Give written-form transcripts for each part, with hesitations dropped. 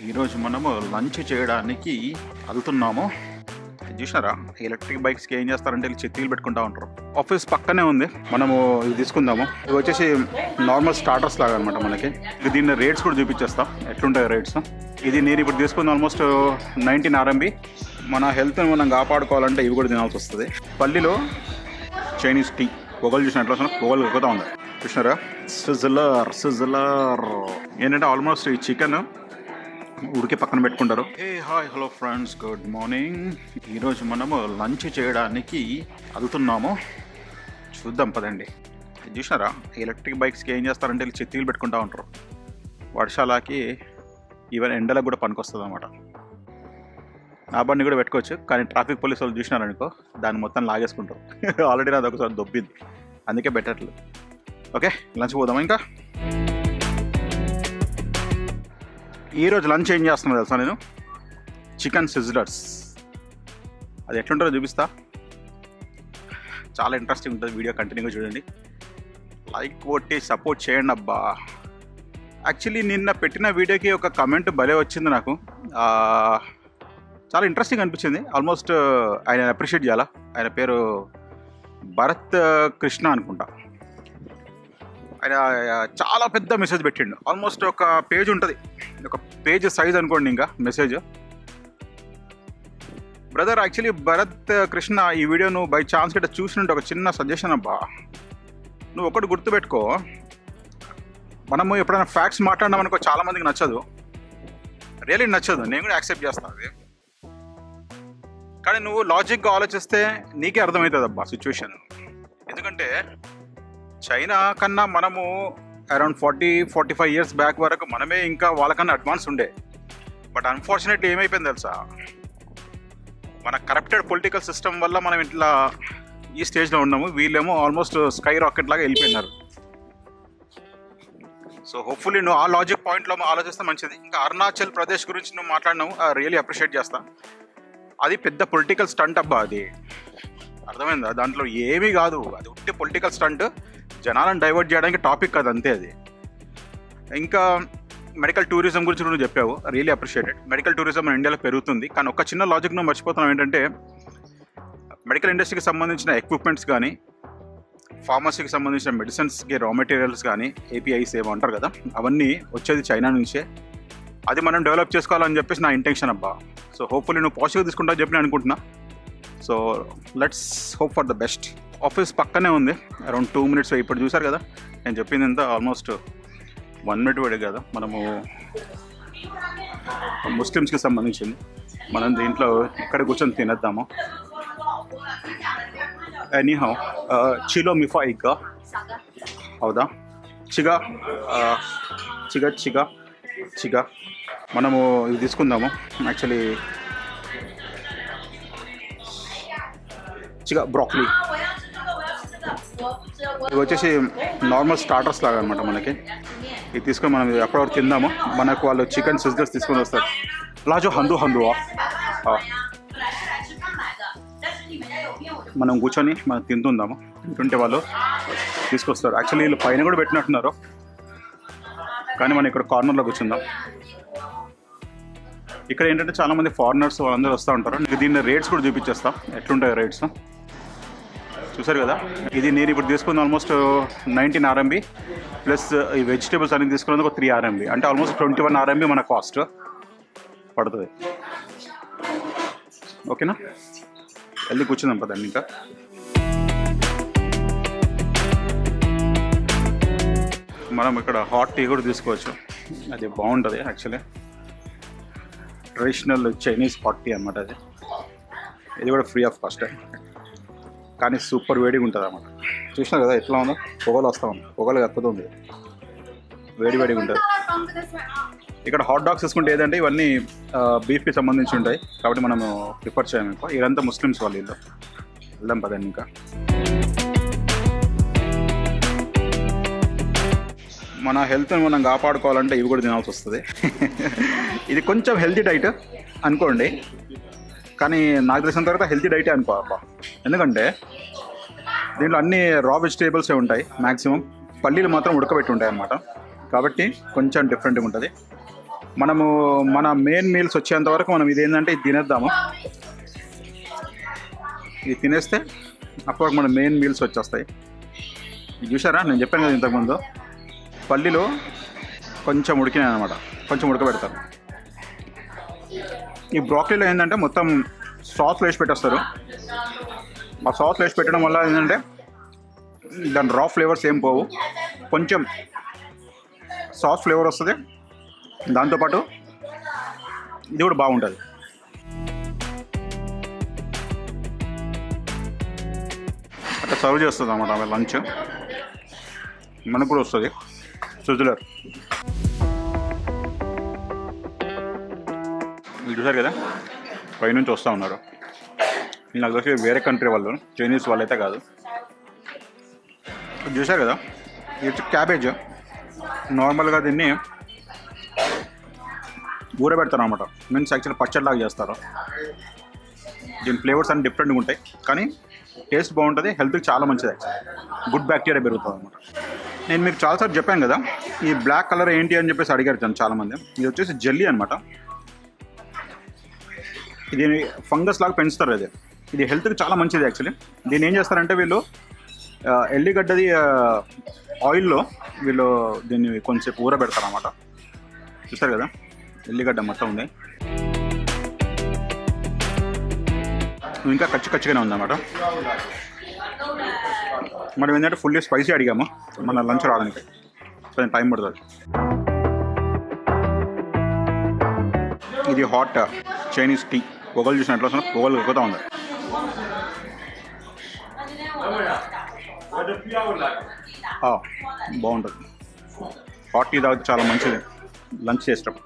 ఈరోజు మనము లంచ్ చేయడానికి వెళ్తున్నాము. చూసారా, ఎలక్ట్రిక్ బైక్స్కి ఏం చేస్తారంటే వీళ్ళు చెత్తీలు పెట్టుకుంటా ఉంటారు. ఆఫీస్ పక్కనే ఉంది. మనము ఇది తీసుకుందాము. ఇవి వచ్చేసి నార్మల్ స్టార్టర్స్ లాగా అనమాట. మనకి దీని రేట్స్ కూడా చూపించేస్తాం ఎట్లుంటాయి రేట్స్. ఇది నేను ఇప్పుడు తీసుకుంది ఆల్మోస్ట్ 19 RMB. మన హెల్త్ని మనం కాపాడుకోవాలంటే ఇవి కూడా తినాల్సి వస్తుంది. పల్లిలో చైనీస్ టీ పొగలు చూసినట్లు పొగలు ఎక్కుతా ఉంది. చూసినారా, సిజలర్ ఏంటంటే ఆల్మోస్ట్ ఈ చికెన్ ఉడికి పక్కన పెట్టుకుంటారు. Hi hello friends, good morning. ఈరోజు మనము లంచ్ చేయడానికి వెళ్తున్నాము. చూద్దాం పదండి. చూసినారా, ఎలక్ట్రిక్ బైక్స్కి ఏం చేస్తారంటే వీళ్ళు చెత్తీలు పెట్టుకుంటా ఉంటారు. వర్షాలకి ఈవెన్ ఎండలకు కూడా పనికొస్తుంది అనమాట. నా బండి కూడా పెట్టుకోవచ్చు, కానీ ట్రాఫిక్ పోలీసు వాళ్ళు చూసినారనుకో దాన్ని మొత్తం లాగేసుకుంటారు. ఆల్రెడీ నాది ఒకసారి దొబ్బింది, అందుకే బెటర్లేదు. ఓకే, లంచ్ పోదామా. ఇంకా ఈరోజు లంచ్ ఏం చేస్తున్నా తెలుసా నేను? Chicken sizzlers. అది ఎట్లుంటుందో చూపిస్తా. చాలా ఇంట్రెస్టింగ్ ఉంటుంది. వీడియో కంటిన్యూగా చూడండి, లైక్ కొట్టి సపోర్ట్ చేయండి అబ్బా. యాక్చువల్లీ నిన్న పెట్టిన వీడియోకి ఒక కమెంట్ భలే వచ్చింది నాకు. చాలా ఇంట్రెస్టింగ్ అనిపించింది. ఆల్మోస్ట్ ఆయన అప్రిషియేట్ చేయాలా. ఆయన పేరు భరత్ కృష్ణ అనుకుంటా. ఆయన చాలా పెద్ద మెసేజ్ పెట్టిండు. ఆల్మోస్ట్ ఒక పేజ్ ఉంటుంది, ఒక పేజ్ సైజ్ అనుకోండి. ఇంకా message brother, actually Bharat Krishna, ఈ వీడియో నువ్వు బై ఛాన్స్ గిట్ట చూసినట్టు ఒక చిన్న సజెషన్ అబ్బా. నువ్వు ఒకటి గుర్తుపెట్టుకో, మనము ఎప్పుడైనా ఫ్యాక్ట్స్ మాట్లాడడం అనుకో చాలా మందికి నచ్చదు, రియల్లీ నచ్చదు. నేను కూడా యాక్సెప్ట్ చేస్తాను అది. కానీ నువ్వు లాజిక్గా ఆలోచిస్తే నీకే అర్థమవుతుంది అబ్బా సిచ్యువేషన్. ఎందుకంటే చైనా కన్నా మనము అరౌండ్ 40-45 ఇయర్స్ బ్యాక్ వరకు మనమే ఇంకా వాళ్ళకన్నా అడ్వాన్స్ ఉండే. బట్ అన్ఫార్చునేట్లీ ఏమైపోయింది తెలుసా, మన కరప్టెడ్ పొలిటికల్ సిస్టమ్ వల్ల మనం ఇట్లా ఈ స్టేజ్లో ఉన్నాము. వీళ్ళేమో ఆల్మోస్ట్ స్కై రాకెట్ లాగా వెళ్ళిపోయినారు. సో హోప్ఫుల్లీ నువ్వు ఆ లాజిక్ పాయింట్లో ఆలోచిస్తే మంచిది. ఇంకా అరుణాచల్ ప్రదేశ్ గురించి నువ్వు మాట్లాడినావు, రియల్లీ అప్రిషియేట్ చేస్తా. అది పెద్ద పొలిటికల్ స్టంట్ అబ్బా. అది అర్థమైందా? దాంట్లో ఏమీ కాదు, అది ఉట్టి పొలిటికల్ స్టంట్, జనాలను డైవర్ట్ చేయడానికి టాపిక్ కాదు, అంతే అది. ఇంకా మెడికల్ టూరిజం గురించి నువ్వు చెప్పావు, రియల్లీ అప్రిషియేటెడ్. మెడికల్ టూరిజం మన ఇండియాలో పెరుగుతుంది. కానీ ఒక చిన్న లాజిక్ నువ్వు మర్చిపోతున్నావు. ఏంటంటే మెడికల్ ఇండస్ట్రీకి సంబంధించిన ఎక్విప్మెంట్స్ కానీ, ఫార్మసీకి సంబంధించిన మెడిసిన్స్కి రా మెటీరియల్స్ కానీ, APIs ఏమంటారు కదా, అవన్నీ వచ్చేది చైనా నుంచే. అది మనం డెవలప్ చేసుకోవాలని చెప్పేసి నా ఇంటెన్షన్ అబ్బా. సో హోప్ఫుల్లీ నువ్వు పాజిటివ్గా తీసుకుంటా చెప్పి నేను అనుకుంటున్నా. So let's hope for the best. Office పక్కనే ఉంది, అరౌండ్ 2 minutes. ఇప్పుడు చూసారు కదా, నేను చెప్పింది ఎంత ఆల్మోస్ట్ 1 minute పడే కదా. మనము ముస్లిమ్స్కి సంబంధించింది. మనం దీంట్లో ఇక్కడ కూర్చొని తినేద్దాము. ఎనీహౌ చిలో మిఫా ఇగ్గా అవుదా, చిగా చిగా చిగా చిగా మనము ఇది తీసుకుందాము. యాక్చువల్లీ చిగా బ్రాక్లీ. ఇవి వచ్చేసి నార్మల్ స్టార్టర్స్ లాగా అనమాట. మనకి ఇది తీసుకొని మనం ఎప్పటివరకు తిందాము. మనకు వాళ్ళు చికెన్ సిజ్లర్స్ తీసుకొని వస్తారు. లాజో హందు హందువా మనం కూర్చొని మనం తింటుందాము. తింటుంటే వాళ్ళు తీసుకొస్తారు. యాక్చువల్లీ వీళ్ళు పైన కూడా పెట్టినట్టున్నారు, కానీ మనం ఇక్కడ కార్నర్లో కూర్చుందాం. ఇక్కడ ఏంటంటే చాలామంది ఫారినర్స్ వాళ్ళందరూ వస్తూ ఉంటారు. దీని రేట్స్ కూడా చూపించేస్తాం ఎట్లుంటాయి రేట్స్. చూసారు కదా, ఇది నేను ఇప్పుడు తీసుకుంది ఆల్మోస్ట్ 19 RMB ప్లస్ ఈ వెజిటేబుల్స్ అనేది తీసుకున్నందుకు 3 RMB, అంటే ఆల్మోస్ట్ 21 RMB మన కాస్ట్ పడుతుంది. ఓకేనా, వెళ్ళి కూర్చుందాం పదండి. ఇంకా మనం ఇక్కడ హాట్ టీ కూడా తీసుకోవచ్చు, అది బాగుంటుంది. Actually traditional Chinese hot tea అనమాట అది. ఇది కూడా ఫ్రీ ఆఫ్ కాస్ట్, కానీ సూపర్ వేడిగా ఉంటుంది అన్నమాట. చూసినా కదా ఎట్లా ఉందో, పొగలు వస్తూ ఉంది, పొగలు కక్కుతుంది, వేడిగా ఉంటుంది. ఇక్కడ హాట్ డాగ్స్ తీసుకుంటే ఏదంటే ఇవన్నీ బీఫ్కి సంబంధించి ఉంటాయి, కాబట్టి మనము ప్రిఫర్ చేయము ఎక్కువ. ఇదంతా ముస్లిమ్స్ వాళ్ళు ఇల్లు. వెళ్దాం పదండి. ఇంకా మన హెల్త్ని మనం కాపాడుకోవాలంటే ఇవి కూడా తినాల్సి వస్తుంది. ఇది కొంచెం హెల్తీ డైట్ అనుకోండి, కానీ నాకు తెలిసిన తర్వాత హెల్తీ డైటే అనుకో అబ్బా. ఎందుకంటే దీంట్లో అన్ని రా వెజిటేబుల్సే ఉంటాయి మ్యాక్సిమం. పల్లీలు మాత్రం ఉడకబెట్టి ఉంటాయి అన్నమాట, కాబట్టి కొంచెం డిఫరెంట్గా ఉంటుంది. మనము మన మెయిన్ మీల్స్ వచ్చేంత వరకు మనం ఇదేంటంటే ఇది తినేద్దాము. ఇది తినేస్తే అప్పుడు మన మెయిన్ మీల్స్ వచ్చేస్తాయి. ఇది చూసారా, నేను చెప్పాను కదా ఇంతకుముందు, పల్లీలో కొంచెం ఉడికినాయి అనమాట, కొంచెం ఉడకబెడతారు. ఈ బ్రాకలీలో ఏంటంటే మొత్తం సాస్లు వేసి పెట్టేస్తారు. ఆ సాస్లు వేసి పెట్టడం వల్ల ఏంటంటే దాని రా ఫ్లేవర్స్ ఏం పోవు, కొంచెం సాస్ ఫ్లేవర్ వస్తుంది. దాంతోపాటు ఇది కూడా బాగుంటుంది. అట్లా సర్వ్ చేస్తుంది అన్నమాట లంచ్. మనకు కూడా వస్తుంది సిజ్లర్. మీరు చూసారు కదా, పైనుంచి వస్తూ ఉన్నారు. నాకు తెలిసి వేరే కంట్రీ వాళ్ళు, చైనీస్ వాళ్ళు అయితే కాదు. చూసారు కదా, ఇది క్యాబేజ్. నార్మల్గా దీన్ని ఊరబెడతారు అనమాట. మీన్స్ యాక్చువల్లీ పచ్చడిలాగా చేస్తారు. దీని ఫ్లేవర్స్ అన్ని డిఫరెంట్గా ఉంటాయి, కానీ టేస్ట్ బాగుంటుంది, హెల్త్కి చాలా మంచిది. యాక్చువల్లీ గుడ్ బ్యాక్టీరియా పెరుగుతుంది అనమాట. నేను మీకు చాలాసార్లు చెప్పాను కదా, ఈ బ్లాక్ కలర్ ఏంటి అని చెప్పేసి అడిగారు చాలామంది. ఇది వచ్చేసి జెల్లీ అనమాట. ఇది ఫంగస్ లాగా పెంచుతారు. ఇది హెల్త్కి చాలా మంచిది. యాక్చువల్లీ దీన్ని ఏం చేస్తారంటే వీళ్ళు ఎల్లిగడ్డది ఆయిల్లో వీళ్ళు దీన్ని కొంచెంసేపు ఊరబెడతారు అన్నమాట. చూస్తారు కదా, ఎల్లిగడ్డ మొత్తం ఉంది, ఇంకా కచ్చిగానే ఉందన్నమాట. మనం ఏంటంటే ఫుల్లీ స్పైసీ అడిగాము మన లంచ్ రావడానికి, కొంచెం టైం పడుతుంది. ఇది హాట్ చైనీస్ టీ. పొగలు చూసినట్లు వస్తున్నా, పొగలు ఎక్కుతూ ఉంది. బాగుంటుంది. హాట్ టీ తాగితే చాలా మంచిది లంచ్ చేసేటప్పుడు.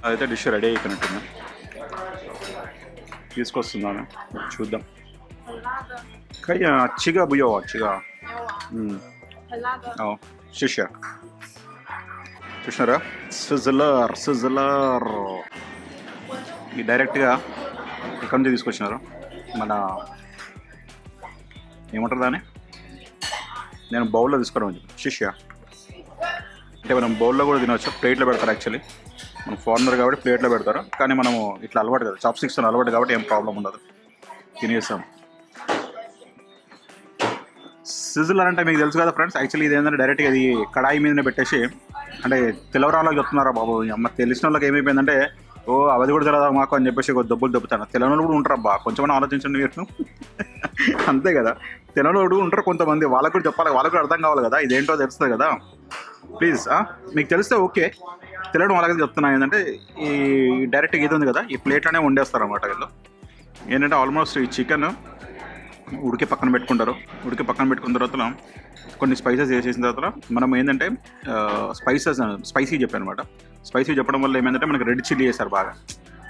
అదైతే డిష్ రెడీ అయిపోయినట్టుంది, తీసుకొస్తున్నాను, చూద్దాం. అచ్చిగా బుయ్యో అచ్చిగా శిష్య చూసినారా, సిజ్లర్ ఈ డైరెక్ట్గా ఇక్కడ నుంచి తీసుకొచ్చినారు. మన ఏమంటారు దాన్ని, నేను బౌల్లో తీసుకోవడం శిష్య. అంటే మనం బౌల్లో కూడా తినవచ్చు, ప్లేట్లో పెడతారు. యాక్చువల్లీ మనం ఫారినర్ కాబట్టి ప్లేట్లో పెడతారు, కానీ మనము ఇట్లా అలవాటు కదా, చాప్ స్టిక్స్ అలవాటు కాబట్టి ఏం ప్రాబ్లం ఉండదు, తినేసాం. సిజ్లర్ అంటే మీకు తెలుసు కదా ఫ్రెండ్స్, యాక్చువల్లీ ఇది ఏంటంటే డైరెక్ట్గా ఇది కడాయి మీదనే పెట్టేసి, అంటే తెలవరాళ్ళకి చెప్తున్నారా బాబు, అమ్మ తెలిసిన వాళ్ళకి ఏమైపోయిందంటే అది కూడా తెలియదా మాకు అని చెప్పేసి దెబ్బలు దెబ్బతాను. తెలంగాణ కూడా ఉంటారు అబ్బా, కొంచెం ఆలోచించండి మీరు. అంతే కదా, తెలంగాణ కూడా ఉంటారు కొంతమంది, వాళ్ళకు కూడా చెప్పాలి, వాళ్ళకు కూడా అర్థం కావాలి కదా, ఇదేంటో తెలుస్తుంది కదా. ప్లీజ్ మీకు తెలిస్తే ఓకే, తెలియడం వాళ్ళకి చెప్తున్నా. ఏంటంటే ఈ డైరెక్ట్గా ఇది ఉంది కదా, ఈ ప్లేట్లోనే వండేస్తారు అన్నమాట. వీళ్ళు ఏంటంటే ఆల్మోస్ట్ ఈ చికెన్ ఉడికి పక్కన పెట్టుకుంటారు. ఉడికి పక్కన పెట్టుకున్న తర్వాత కొన్ని స్పైసెస్ వేసేసిన తర్వాత మనం ఏంటంటే స్పైసీ చెప్పాను అనమాట. స్పైసీ చెప్పడం వల్ల ఏమైందంటే మనకి రెడ్ చిల్లీ వేస్తారు బాగా.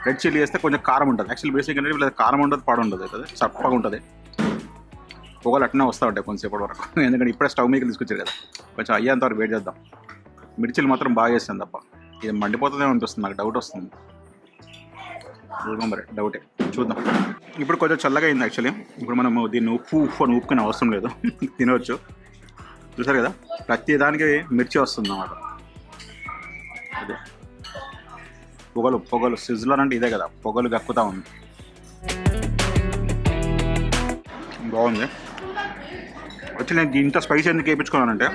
రెడ్ చిల్లీ వేస్తే కొంచెం కారం ఉంటుంది. యాక్చువల్లీ బేసిక్ అంటే వీళ్ళది కారం ఉండదు, పాడు ఉండదు కదా, చప్పగా ఉంటుంది. పొగలు అట్నే వస్తూ ఉంటాయి కొంచెంసేపటి వరకు, ఎందుకంటే ఇప్పుడే స్టవ్ మీకు తీసుకొచ్చారు కదా, కొంచెం అయ్యేంత వరకు వెయిట్ చేద్దాం. మిర్చిలు మాత్రం బాగా వేస్తుంది తప్ప ఇది మండిపోతుందేమో అనిపిస్తుంది, నాకు డౌట్ వస్తుంది. మరి డౌటే, చూద్దాం. ఇప్పుడు కొంచెం చల్లగా అయింది. యాక్చువల్లీ ఇప్పుడు మనము దీన్ని ఉప్పు అని ఊపుకునే అవసరం లేదు, తినవచ్చు. చూసారు కదా, ప్రతి దానికి మిర్చి వస్తుంది అన్నమాట. అదే పొగలు సిజ్లర్ అంటే ఇదే కదా, పొగలు గక్కుతా ఉంది. బాగుంది. యాక్చువల్లీ నేను ఇంత స్పైసీ ఎందుకు వేయించుకున్నానంటే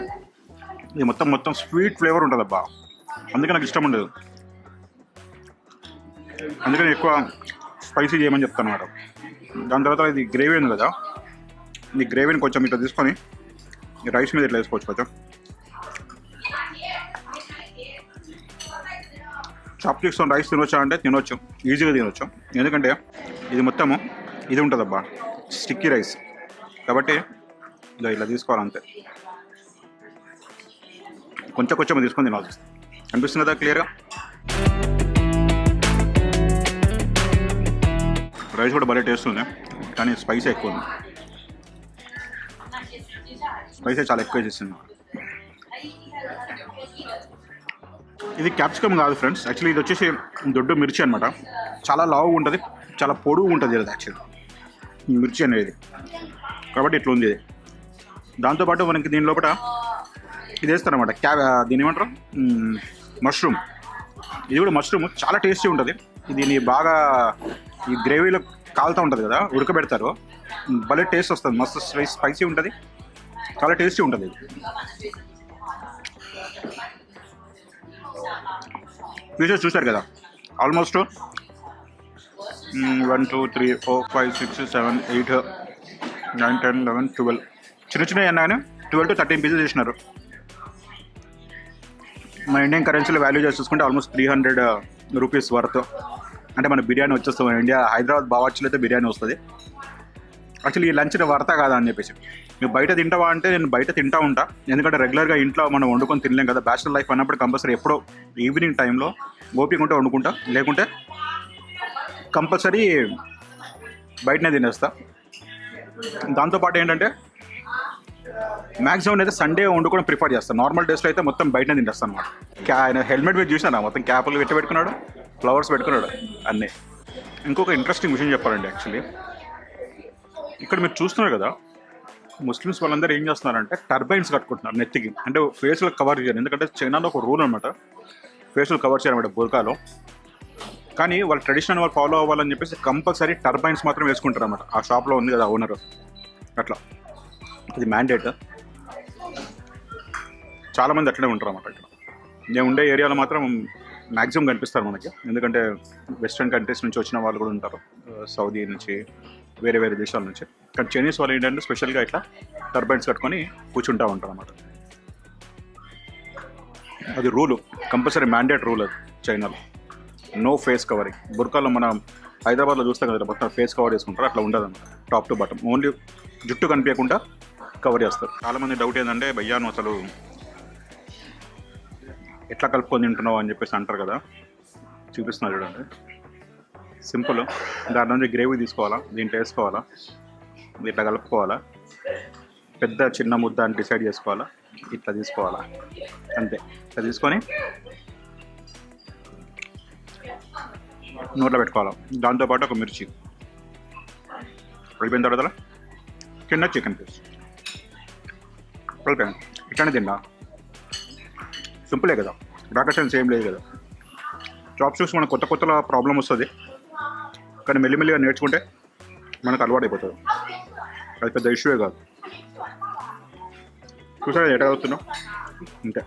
ఇది మొత్తం స్వీట్ ఫ్లేవర్ ఉంటుంది అబ్బా, అందుకే నాకు ఇష్టం ఉండదు. అందుకని ఎక్కువ స్పైసీ చేయమని చెప్తాను అన్నమాట. దాని తర్వాత ఇది గ్రేవీ ఉంది కదా, ఈ గ్రేవీని కొంచెం ఇట్లా తీసుకొని ఈ రైస్ మీద ఇట్లా వేసుకోవచ్చు. కొంచెం చాప్ చేసుకొని రైస్ తినొచ్చా అంటే తినొచ్చు, ఈజీగా తినొచ్చు. ఎందుకంటే ఇది మొత్తము ఇది ఉంటుంది అబ్బా, స్టిక్కీ రైస్ కాబట్టి ఇలా తీసుకోవాలి అంతే. కొంచెం తీసుకొని తినాల్సి వస్తుంది. అనిపిస్తుంది కదా క్లియర్గా. రైస్ కూడా భలే టేస్ట్ ఉంది, కానీ స్పైసీ ఎక్కువ ఉంది. స్పైసీ చాలా ఎక్కువ చేసింది. ఇది క్యాప్సికమ్ కాదు ఫ్రెండ్స్, యాక్చువల్లీ ఇది వచ్చేసి దొడ్డు మిర్చి అనమాట. చాలా లావుగా ఉంటుంది, చాలా పొడుగు ఉంటుంది ఇది యాక్చువల్లీ మిర్చి అనేది, కాబట్టి ఇట్లా ఉంది ఇది. దాంతోపాటు మనకి దీని లోపల ఇది వేస్తారనమాట, దీని ఏమంటారు, మష్రూమ్ ఇది కూడా మష్రూమ్ చాలా టేస్టీ ఉంటుంది. దీన్ని బాగా ఈ గ్రేవీలో కాలుతూ ఉంటుంది కదా, ఉడకబెడతారు, భలే టేస్ట్ వస్తుంది. మస్తు స్పైసీ ఉంటుంది, చాలా టేస్టీ ఉంటుంది ఇది. పీసెస్ చూసారు కదా, ఆల్మోస్ట్ 1 2 3 4 5 6 7 8 9 10 11 12 చిన్న చిన్న అన్నా కానీ 12 to 13 పీసెస్ చేసినారు. మన ఇండియన్ కరెన్సీలో వాల్యూ చేసి చూసుకుంటే ఆల్మోస్ట్ 300 రూపీస్ వర్త్. అంటే మన బిర్యానీ వచ్చేస్తుంది. మన ఇండియా హైదరాబాద్ బావార్చిలో అయితే బిర్యానీ వస్తుంది. యాక్చువల్లీ ఈ లంచ్ వర్తా కాదా అని చెప్పేసి, నువ్వు బయట తింటావా అంటే నేను బయట తింటా ఉంటా. ఎందుకంటే రెగ్యులర్గా ఇంట్లో మనం వండుకొని తినలేం కదా. బ్యాచిలర్ లైఫ్ అన్నప్పుడు కంపల్సరీ ఎప్పుడో ఈవినింగ్ టైంలో ఓపిక ఉంటే వండుకుంటా, లేకుంటే కంపల్సరీ బయటనే తినేస్తా. దాంతోపాటు ఏంటంటే మ్యాక్సిమం అయితే సండే వండుకోవడం ప్రిఫర్ చేస్తాను. నార్మల్ డేస్లో అయితే మొత్తం బయటనే తింటేస్తాను అనమాట. ఆయన హెల్మెట్ మీద చూసినా మొత్తం క్యాపులు పెట్టుకున్నాడు, ఫ్లవర్స్ పెట్టుకున్నాడు అన్నీ. ఇంకొక ఇంట్రెస్టింగ్ విషయం చెప్పాలండి. యాక్చువల్లీ ఇక్కడ మీరు చూస్తున్నారు కదా, ముస్లిమ్స్ వాళ్ళందరూ ఏం చేస్తున్నారంటే టర్బైన్స్ కట్టుకుంటున్నారు నెత్తికి. అంటే ఫేస్లో కవర్ చేయరు, ఎందుకంటే చైనాలో ఒక రూల్ అనమాట, ఫేస్లో కవర్ చేయనమాట బుర్కాలో. కానీ వాళ్ళు ట్రెడిషనల్ వాళ్ళు ఫాలో అవ్వాలని చెప్పేసి కంపల్సరీ టర్బైన్స్ మాత్రం వేసుకుంటారు అనమాట. ఆ షాప్లో ఉంది కదా ఓనర్, అట్లా ఇది మ్యాండేట్. చాలామంది అట్లనే ఉంటారు అన్నమాట. ఇక్కడ నేను ఉండే ఏరియాలో మాత్రం మ్యాక్సిమం కనిపిస్తారు మనకి, ఎందుకంటే వెస్ట్రన్ కంట్రీస్ నుంచి వచ్చిన వాళ్ళు కూడా ఉంటారు, సౌదీ నుంచి, వేరే వేరే దేశాల నుంచి. కానీ చైనీస్ వాళ్ళు ఏంటంటే స్పెషల్గా ఇట్లా టర్బైన్స్ కట్టుకొని కూర్చుంటూ ఉంటారు అన్నమాట. అది రూలు, కంపల్సరీ మ్యాండేట్ రూల్ అది చైనాలో. No face covering. బుర్కాలో మన హైదరాబాద్లో చూస్తాం కదా మొత్తం ఫేస్ కవర్ చేసుకుంటారు, అట్లా ఉండదు అన్నమాట. టాప్ టు బాటమ్ ఓన్లీ జుట్టు కనిపించకుండా కవర్ చేస్తారు. చాలామంది డౌట్ ఏంటంటే భయ్యాను అసలు ఎట్లా కలుపుకొని తింటున్నావు అని చెప్పేసి అంటారు కదా. చూపిస్తున్నారు చూడండి, సింపుల్. దాని నుంచి గ్రేవీ తీసుకోవాలా, దీంట్లో వేసుకోవాలా, ఇట్లా కలుపుకోవాలా, పెద్ద చిన్న ముద్ద అని డిసైడ్ చేసుకోవాలా, ఇట్లా తీసుకోవాలా, అంతే. ఇట్లా తీసుకొని నోట్లో పెట్టుకోవాలా. దాంతోపాటు ఒక మిర్చి అయిపోయిన తర్వాత కింద చికెన్ పీస్ కలిపాను. ఇట్లానే తిన్నా, సింపులే కదా, రాకెట్ సైన్స్ ఏం లేదు కదా. చాప్ స్టిక్స్ మనకు కొత్త కొత్త ప్రాబ్లం వస్తుంది, కానీ మెల్లిమెల్లిగా నేర్చుకుంటే మనకు అలవాటు అయిపోతుంది. అది పెద్ద ఇష్యూయే కాదు. చూసారా ఎట్లా అవుతున్నావు అంతే.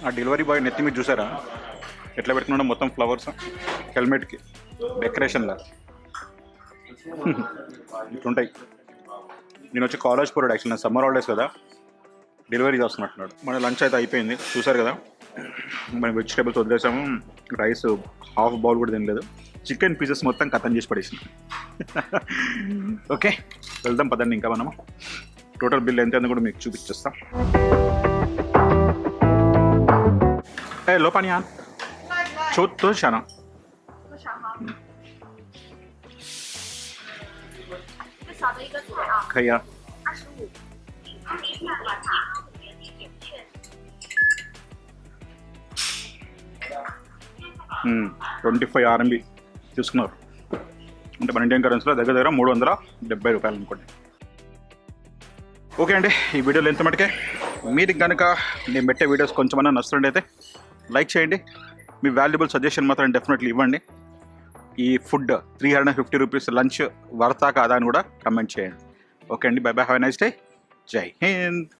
ఆ డెలివరీ బాయ్ నెత్తి మీద చూసారా ఎట్లా పెట్టుకున్నాడో మొత్తం ఫ్లవర్స్ హెల్మెట్కి డెకరేషన్లా ఇట్లుంటాయి. నేను వచ్చి కాలేజ్ పోరాడు. యాక్చువల్ నేను సమ్మర్ హాలిడేస్ కదా, డెలివరీ చేస్తున్నట్టున్నాడు. మన లంచ్ అయితే అయిపోయింది, చూసారు కదా. మనం వెజిటేబుల్స్ వదిలేసాము, రైస్ హాఫ్ బౌల్ కూడా తినలేదు, చికెన్ పీసెస్ మొత్తం కథం చేసి పడేసింది. ఓకే వెళ్దాం పదండి. ఇంకా మనము టోటల్ బిల్ ఎంత కూడా మీకు చూపించేస్తాం. ఏ లోపాని ఆన్ చూస్తూ చాలా可以啊。25 RMB తీసుకున్నారు. అంటే మన ఇండియన్ కరెన్సీలో దగ్గర దగ్గర 370 రూపాయలు అనుకోండి. ఓకే అండి, ఈ వీడియోలో ఎంత మటుకే మీరు కనుక నేను పెట్టే వీడియోస్ కొంచెమన్నా నచ్చుతుండే అయితే లైక్ చేయండి. మీ వాల్యుబుల్ సజెషన్ మాత్రం డెఫినెట్లీ ఇవ్వండి. ఈ ఫుడ్ 350 రూపీస్ లంచ్ వర్తా కాదా అని కూడా కమెంట్ చేయండి. ఓకే అండి, by by, have a nice day, జై హింద్.